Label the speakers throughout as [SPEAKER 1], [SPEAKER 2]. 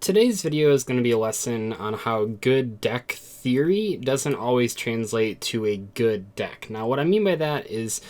[SPEAKER 1] Today's video is going to be a lesson on how good deck theory doesn't always translate to a good deck. Now, what I mean by that is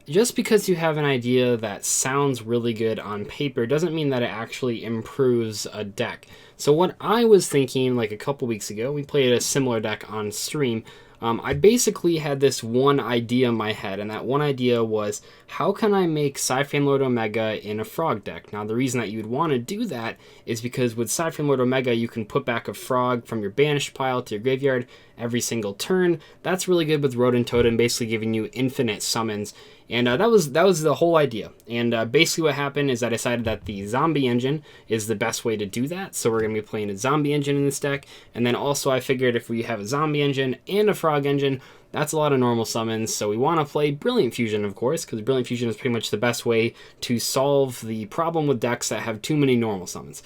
[SPEAKER 1] just because you have an idea that sounds really good on paper doesn't mean that it actually improves a deck. So what I was thinking like a couple weeks ago, we played a similar deck on stream. I basically had this one idea in my head, and that one idea was, how can I make PSY-Framelord Omega in a frog deck? Now, the reason that you'd want to do that is because with PSY-Framelord Omega, you can put back a frog from your banished pile to your graveyard every single turn. That's really good with Rodent Totem, basically giving you infinite summons. And that was the whole idea. And basically what happened is I decided that the zombie engine is the best way to do that. So we're going to be playing a zombie engine in this deck. And then also I figured if we have a zombie engine and a frog engine, that's a lot of normal summons. So we want to play Brilliant Fusion, of course, because Brilliant Fusion is pretty much the best way to solve the problem with decks that have too many normal summons.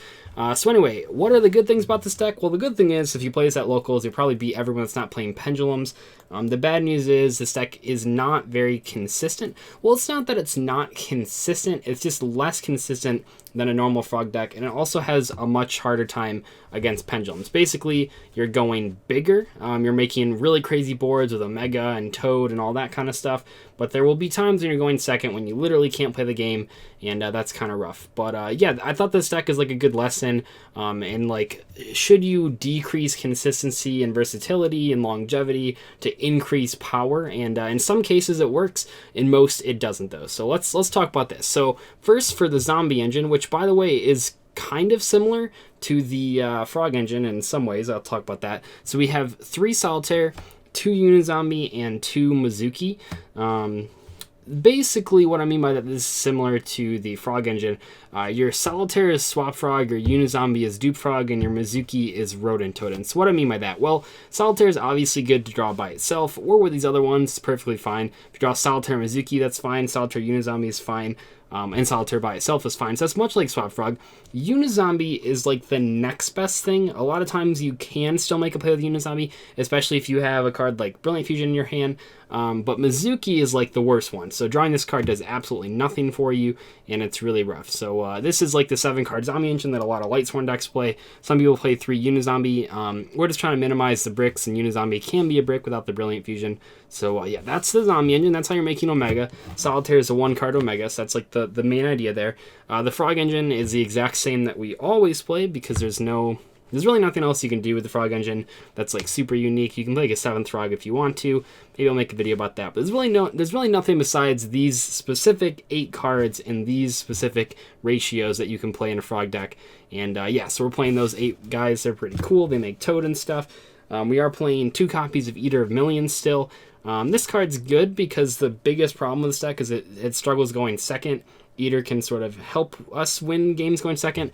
[SPEAKER 1] So anyway, what are the good things about this deck? Well, the good thing is if you play this at locals, you'll probably beat everyone that's not playing pendulums. The bad news is this deck is not very consistent. Well, it's not that it's not consistent, it's just less consistent than a normal frog deck, and it also has a much harder time against pendulums. Basically, you're going bigger, you're making really crazy boards with Omega and Toad and all that kind of stuff, but there will be times when you're going second when you literally can't play the game, and that's kind of rough. But yeah, I thought this deck is like a good lesson, and like, should you decrease consistency and versatility and longevity to increase power? And in some cases it works, in most it doesn't though. So let's talk about this. So first, for the zombie engine, which by the way is kind of similar to the frog engine in some ways, I'll talk about that. So we have 3 Solitaire, 2 Unizombie, and 2 Mizuki. Basically, what I mean by that, this is similar to the frog engine. Your Solitaire is Swap Frog, your Unizombie is Dupe Frog, and your Mizuki is Rodent Totem. So what I mean by that? Well, Solitaire is obviously good to draw by itself, or with these other ones, perfectly fine. If you draw Solitaire Mizuki, that's fine. Solitaire Unizombie is fine. And Solitaire by itself is fine. So that's much like Swap Frog. Unizombie is like the next best thing. A lot of times you can still make a play with Unizombie, especially if you have a card like Brilliant Fusion in your hand. But Mizuki is like the worst one. So drawing this card does absolutely nothing for you, and it's really rough. So this is like the 7-card zombie engine that a lot of Lightsworn decks play. Some people play 3 Unizombie. We're just trying to minimize the bricks, and Unizombie can be a brick without the Brilliant Fusion. So yeah, that's the zombie engine. That's how you're making Omega. Solitaire is a 1-card Omega, so that's like the main idea there. The frog engine is the exact same that we always play, because there's really nothing else you can do with the frog engine that's like super unique. You can play like a 7th frog if you want to. Maybe I'll make a video about that. But there's really nothing besides these specific 8 cards and these specific ratios that you can play in a frog deck. And yeah, so we're playing those 8 guys. They're pretty cool. They make Toad and stuff. We are playing 2 copies of Eater of Millions still. This card's good because the biggest problem with this deck is it struggles going second. Eater can sort of help us win games going second.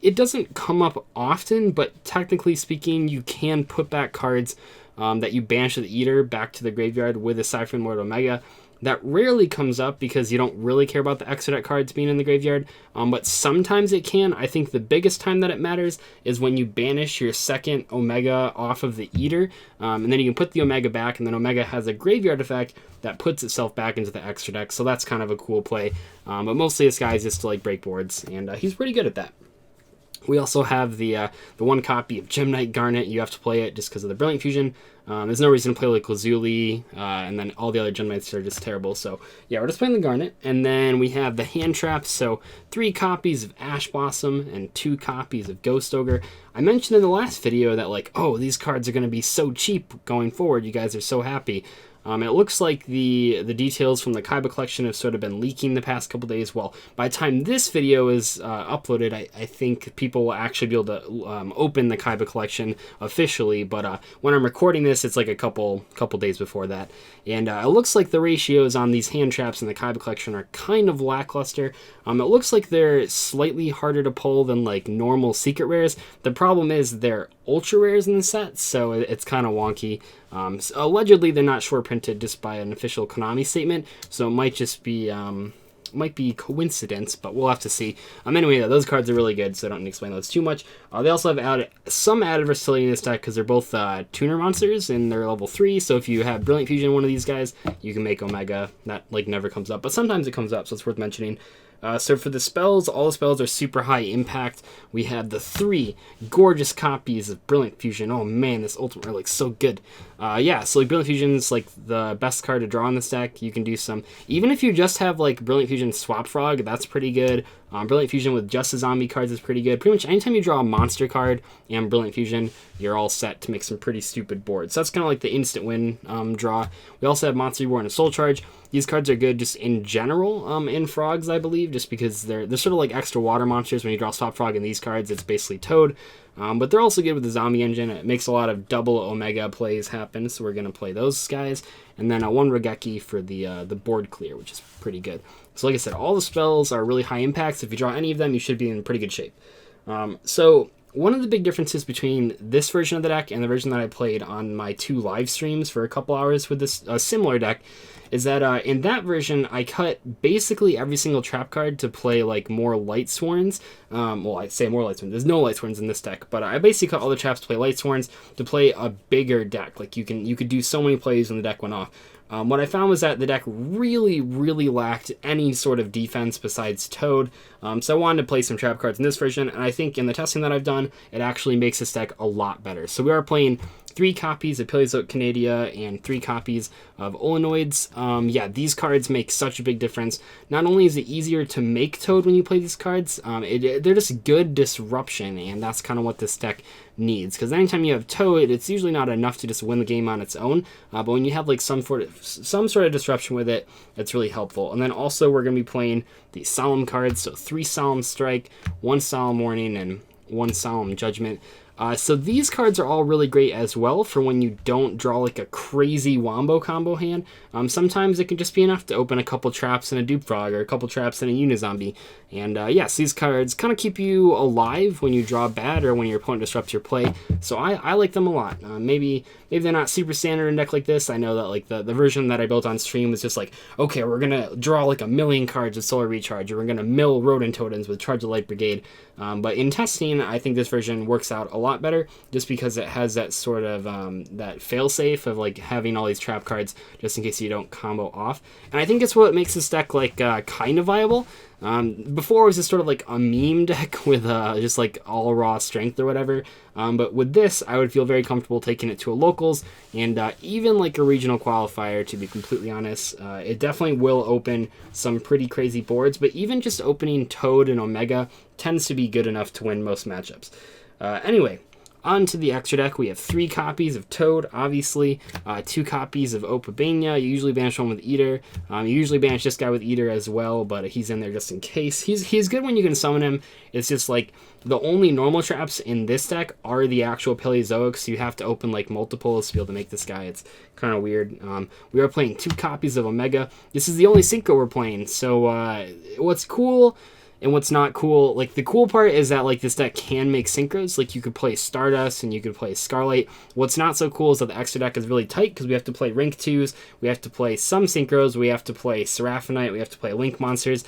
[SPEAKER 1] It doesn't come up often, but technically speaking, you can put back cards that you banish with Eater back to the graveyard with a PSY-Framelord Omega. That rarely comes up because you don't really care about the extra deck cards being in the graveyard, but sometimes it can. I think the biggest time that it matters is when you banish your second Omega off of the Eater, and then you can put the Omega back, and then Omega has a graveyard effect that puts itself back into the extra deck, so that's kind of a cool play. But mostly this guy is just to like break boards, and he's pretty good at that. We also have the 1 copy of Gem Knight Garnet. You have to play it just because of the Brilliant Fusion. There's no reason to play like Lazuli, and then all the other Gem Knights are just terrible. So yeah, we're just playing the Garnet. And then we have the hand traps. So 3 copies of Ash Blossom and 2 copies of Ghost Ogre. I mentioned in the last video that like, oh, these cards are going to be so cheap going forward. You guys are so happy. It looks like the details from the Kaiba collection have sort of been leaking the past couple days. Well, by the time this video is uploaded, I think people will actually be able to open the Kaiba collection officially. But when I'm recording this, it's like a couple days before that. And it looks like the ratios on these hand traps in the Kaiba collection are kind of lackluster. It looks like they're slightly harder to pull than like normal secret rares. The problem is they're ultra rares in the set, so it's kind of wonky. So allegedly they're not short printed just by an official Konami statement, so it might just be coincidence, but we'll have to see. Anyway, those cards are really good, so I don't need to explain those too much. They also have some added versatility in this deck because they're both tuner monsters and they're level 3, so if you have Brilliant Fusion in one of these guys, you can make Omega. That like never comes up, but sometimes it comes up, so it's worth mentioning. So for the spells, all the spells are super high impact. We have the 3 gorgeous copies of Brilliant Fusion. Oh man, this ultimate are like so good. Yeah, so like Brilliant Fusion is like the best card to draw in this deck. You can do some, even if you just have like Brilliant Fusion Swap Frog, that's pretty good. Brilliant Fusion with just the zombie cards is pretty good. Pretty much anytime you draw a monster card and Brilliant Fusion, you're all set to make some pretty stupid boards. So that's kind of like the instant win draw. We also have Monster Reborn and Soul Charge. These cards are good just in general in frogs, I believe, just because they're sort of like extra water monsters. When you draw Swap Frog in these cards, it's basically Toad. But they're also good with the zombie engine. It makes a lot of double Omega plays happen, so we're going to play those guys. And then 1 Regeki for the board clear, which is pretty good. So like I said, all the spells are really high impacts. If you draw any of them, you should be in pretty good shape. So one of the big differences between this version of the deck and the version that I played on my 2 live streams for a couple hours with this similar deck is that in that version, I cut basically every single trap card to play like more Light Sworns. Well, I say more Light Sworns. There's no Light Sworns in this deck, but I basically cut all the traps to play Light Sworns to play a bigger deck. Like you could do so many plays when the deck went off. What I found was that the deck really, really lacked any sort of defense besides Toad. So I wanted to play some trap cards in this version, and I think in the testing that I've done, it actually makes this deck a lot better. So we are playing 3 copies of Paleozoic Canadia and 3 copies of Olenoids. Yeah, these cards make such a big difference. Not only is it easier to make Toad when you play these cards, they're just good disruption, and that's kind of what this deck needs. Because anytime you have Toad, it's usually not enough to just win the game on its own. But when you have like some sort of disruption with it, it's really helpful. And then also we're going to be playing the Solemn cards. So 3 Solemn Strike, 1 Solemn Warning, and 1 Solemn Judgment. So these cards are all really great as well for when you don't draw like a crazy wombo combo hand. Sometimes it can just be enough to open a couple traps in a Dupe Frog or a couple traps in a Unizombie. And yes, these cards kind of keep you alive when you draw bad or when your opponent disrupts your play. So I like them a lot. Maybe they're not super standard in a deck like this. I know that like the version that I built on stream was just like, okay, we're gonna draw like 1,000,000 cards with Solar Recharge, or we're gonna mill Rodent Totems with Charge of Light Brigade. But in testing, I think this version works out a lot better just because it has that sort of that failsafe of like having all these trap cards just in case you don't combo off. And I think it's what makes this deck like kind of viable. Before it was just sort of like a meme deck with just like all raw strength or whatever. But with this, I would feel very comfortable taking it to a locals and even like a regional qualifier, to be completely honest. It definitely will open some pretty crazy boards, but even just opening Toad and Omega tends to be good enough to win most matchups. Anyway, on to the extra deck. We have 3 copies of Toad, obviously, 2 copies of Opabania. You usually banish one with Eater. You usually banish this guy with Eater as well, but he's in there just in case. He's good when you can summon him. It's just like the only normal traps in this deck are the actual Paleozoics, so you have to open like multiples to be able to make this guy. It's kind of weird. We are playing 2 copies of Omega. This is the only synchro we're playing, so what's cool and what's not cool, like the cool part is that like this deck can make synchros. Like you could play Stardust and you could play Scarlight. What's not so cool is that the extra deck is really tight because we have to play rank 2s, we have to play some synchros, we have to play Seraphonite, we have to play Link monsters.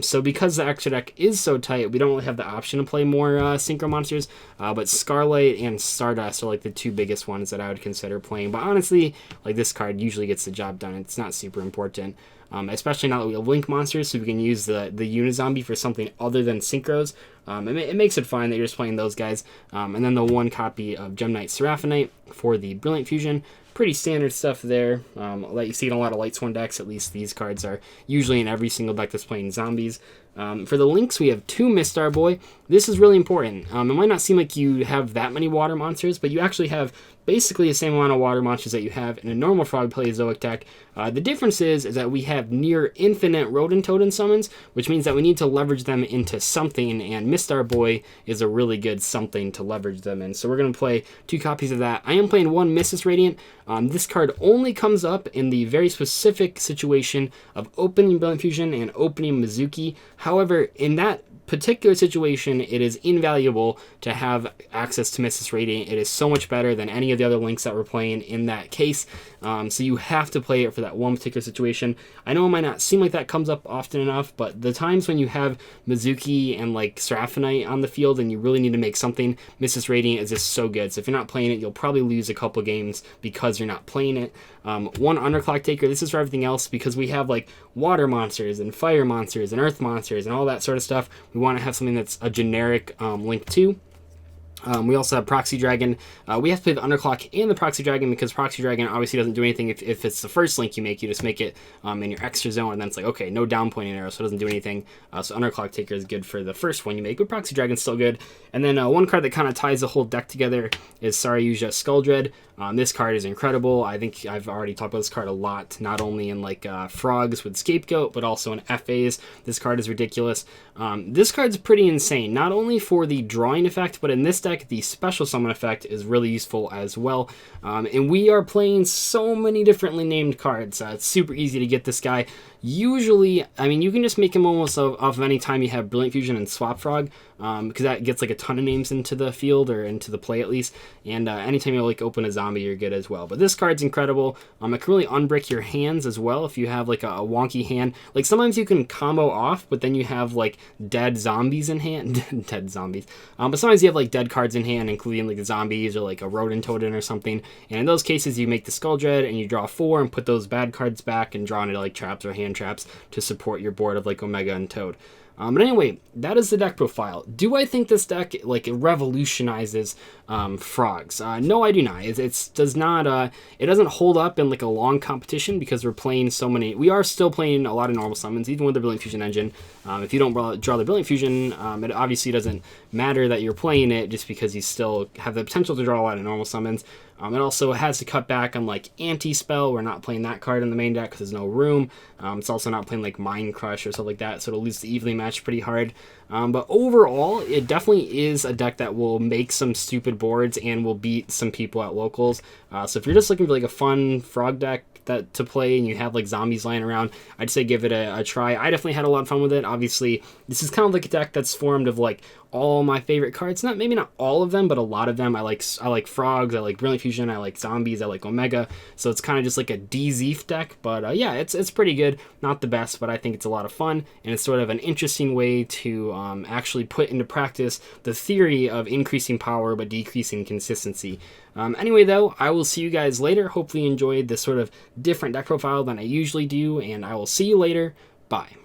[SPEAKER 1] So because the extra deck is so tight, we don't really have the option to play more synchro monsters, but Scarlight and Stardust are like the 2 biggest ones that I would consider playing. But honestly, like this card usually gets the job done. It's not super important. Especially now that we have Link monsters, so we can use the Unizombie for something other than synchros. It makes it fine that you're just playing those guys. And then the 1 copy of Gem Knight Seraphonite for the Brilliant Fusion. Pretty standard stuff there. That you see in a lot of Light Sworn decks. At least these cards are usually in every single deck that's playing zombies. For the links, we have 2 Mistar Boy. This is really important. It might not seem like you have that many water monsters, but you actually have basically the same amount of water monsters that you have in a normal Frog Paleozoic deck. The difference is that we have near infinite Rodent Totem summons, which means that we need to leverage them into something, and Mistar Boy is a really good something to leverage them in. So we're going to play 2 copies of that. I am playing 1 Missus Radiant. This card only comes up in the very specific situation of opening Brilliant Fusion and opening Mizuki. However, in that particular situation, it is invaluable to have access to Missus Radiant. It is so much better than any of the other links that we're playing in that case. So you have to play it for that one particular situation. I know it might not seem like that comes up often enough, but the times when you have Mizuki and like Seraphonite on the field and you really need to make something, Missus Radiant is just so good. So if you're not playing it, you'll probably lose a couple games because you're not playing it. One Underclock Taker, this is for everything else, because we have like water monsters and fire monsters and earth monsters and all that sort of stuff. We want to have something that's a generic link too. We also have Proxy Dragon. We have to play the Underclock and the Proxy Dragon because Proxy Dragon obviously doesn't do anything if it's the first link you make. You just make it in your extra zone, and then it's like, okay, no down pointing arrow, so it doesn't do anything. So Underclock Taker is good for the first one you make, but Proxy Dragon's still good. And then one card that kind of ties the whole deck together is Saryuja Skulldread. This card is incredible. I think I've already talked about this card a lot, not only in like Frogs with Scapegoat, but also in FAs. This card is ridiculous. This card's pretty insane, not only for the drawing effect, but in this deck, the special summon effect is really useful as well. And we are playing so many differently named cards. It's super easy to get this guy. Usually, I mean, you can just make him almost off of any time you have Brilliant Fusion and Swap Frog, because that gets like a ton of names into the field, or into the play at least, and anytime you like open a zombie, you're good as well. But this card's incredible. It can really unbrick your hands as well if you have like a wonky hand. Like sometimes you can combo off, but then you have like dead zombies in hand. Dead zombies. But sometimes you have like dead cards in hand, including like the zombies or like a rodent totem or something. And in those cases, you make the Skulldread and you draw 4 and put those bad cards back and draw into like traps or hand traps to support your board of like Omega and Toad. But anyway, that is the deck profile. Do I think this deck like revolutionizes Frogs? No, I do not. It does not. It doesn't hold up in like a long competition because we're playing so many. We are still playing a lot of normal summons, even with the Brilliant Fusion engine. If you don't draw the Brilliant Fusion, it obviously doesn't matter that you're playing it, just because you still have the potential to draw a lot of normal summons. It also has to cut back on like Anti-Spell. We're not playing that card in the main deck because there's no room. It's also not playing like Mind Crush or stuff like that, so it'll lose the evenly matched pretty hard. But overall, it definitely is a deck that will make some stupid boards and will beat some people at locals. So if you're just looking for like a fun Frog deck to play and you have like zombies lying around, I'd say give it a try. I definitely had a lot of fun with it. Obviously, this is kind of like a deck that's formed of like all my favorite cards. Maybe not all of them, but a lot of them. I like Frogs, I like Brilliant Fusion, I like Zombies, I like Omega. So it's kind of just like a Dzeeff deck. But yeah, it's pretty good. Not the best, but I think it's a lot of fun, and it's sort of an interesting way to actually put into practice the theory of increasing power but decreasing consistency. Anyway, though, I will see you guys later. Hopefully you enjoyed this sort of different deck profile than I usually do, and I will see you later. Bye.